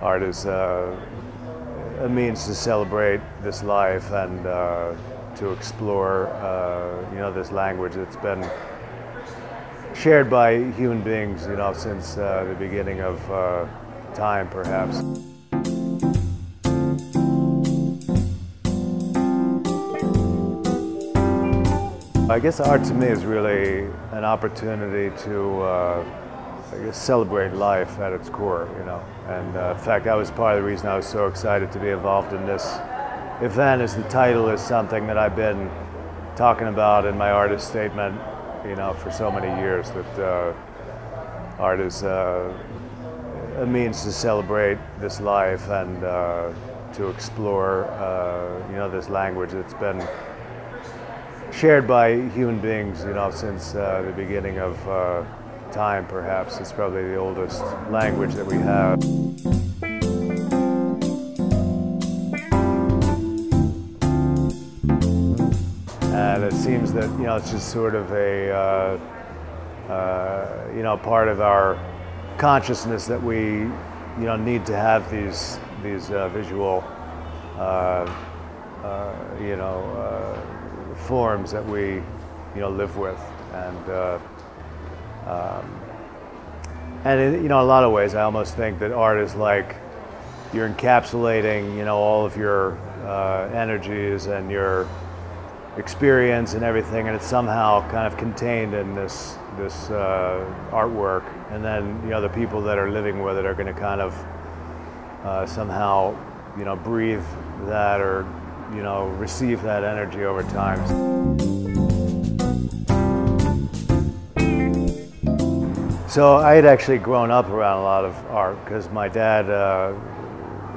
Art is a means to celebrate this life and to explore, this language that's been shared by human beings, since the beginning of time, perhaps. I guess art to me is really an opportunity to celebrate life at its core, And in fact, that was part of the reason I was so excited to be involved in this event, is the title is something that I've been talking about in my artist statement, for so many years, that art is a means to celebrate this life and to explore, this language that's been shared by human beings, since the beginning of time, perhaps. It's probably the oldest language that we have. And it seems that, it's just sort of a, part of our consciousness that we, need to have these visual, forms that we, live with. And in a lot of ways, I almost think that art is like you're encapsulating, all of your energies and your experience and everything, and it's somehow kind of contained in this artwork. And then, the people that are living with it are going to kind of somehow, breathe that or, receive that energy over time. So I had actually grown up around a lot of art because my dad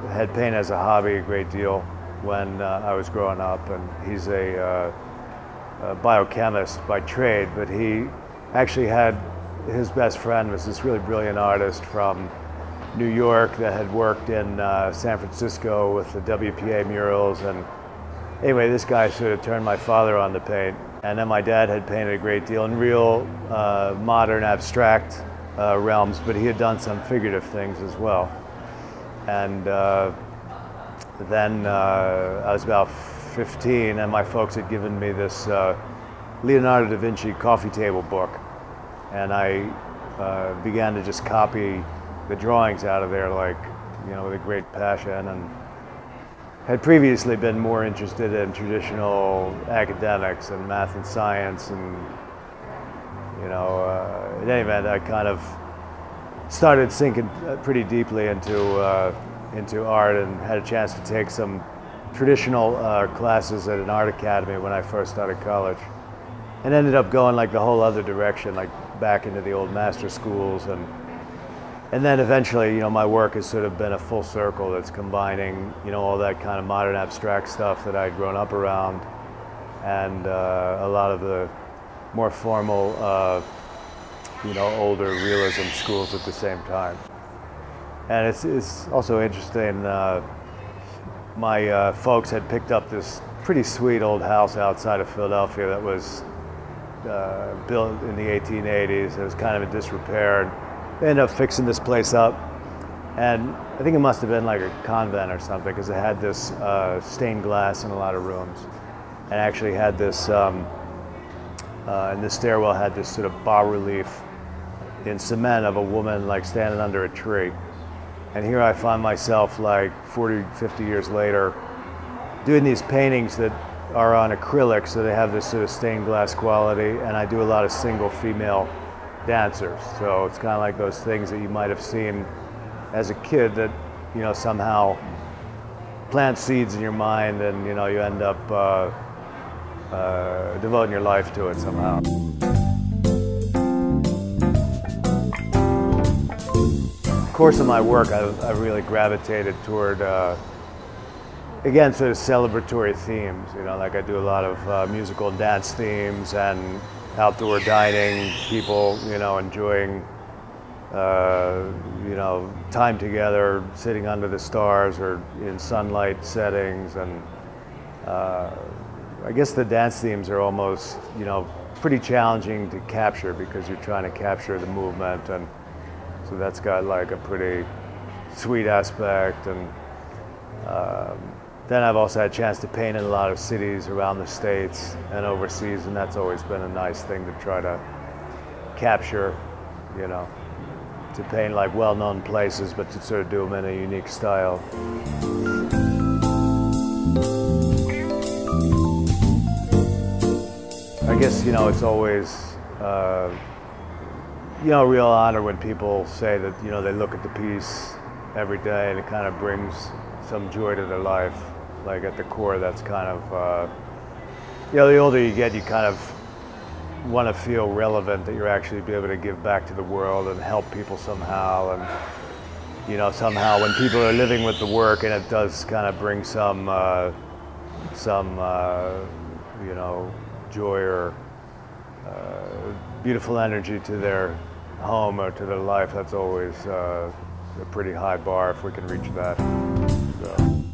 had paint as a hobby a great deal when I was growing up, and he's a biochemist by trade, but he actually had, his best friend was this really brilliant artist from New York that had worked in San Francisco with the WPA murals. And anyway, this guy sort of turned my father on to paint. And then my dad had painted a great deal in real modern abstract realms, but he had done some figurative things as well. And then I was about 15, and my folks had given me this Leonardo da Vinci coffee table book. And I began to just copy the drawings out of there, like, with a great passion, and had previously been more interested in traditional academics and math and science. And, in any event, I kind of started sinking pretty deeply into art, and had a chance to take some traditional classes at an art academy when I first started college, and ended up going like the whole other direction, like back into the old master schools. And then eventually, my work has sort of been a full circle that's combining, all that kind of modern abstract stuff that I'd grown up around, and a lot of the more formal, older realism schools at the same time. And it's also interesting, my folks had picked up this pretty sweet old house outside of Philadelphia that was built in the 1880s. It was kind of in disrepair. They ended up fixing this place up, and I think it must have been like a convent or something, because it had this stained glass in a lot of rooms, and actually had this, in the stairwell had this sort of bas-relief in cement of a woman like standing under a tree. And here I find myself like 40, 50 years later doing these paintings that are on acrylic, so they have this sort of stained glass quality, and I do a lot of single female dancers. So it's kind of like those things that you might have seen as a kid that, somehow plant seeds in your mind, and, you end up devoting your life to it somehow. Of course, in my work, I really gravitated toward, again, sort of celebratory themes. Like I do a lot of musical and dance themes, and outdoor dining, people, enjoying, time together, sitting under the stars or in sunlight settings. And I guess the dance themes are almost, pretty challenging to capture, because you're trying to capture the movement, and so that's got like a pretty sweet aspect. And then I've also had a chance to paint in a lot of cities around the States and overseas, and that's always been a nice thing to try to capture, you know, to paint like well-known places, but to sort of do them in a unique style. I guess, you know, it's always, you know, a real honor when people say that, you know, they look at the piece every day and it kind of brings some joy to their life. Like at the core, that's kind of, you know, the older you get, you kind of want to feel relevant, that you're actually be able to give back to the world and help people somehow. And, you know, somehow when people are living with the work, and it does kind of bring some you know, joy or beautiful energy to their home or to their life, that's always a pretty high bar if we can reach that. So.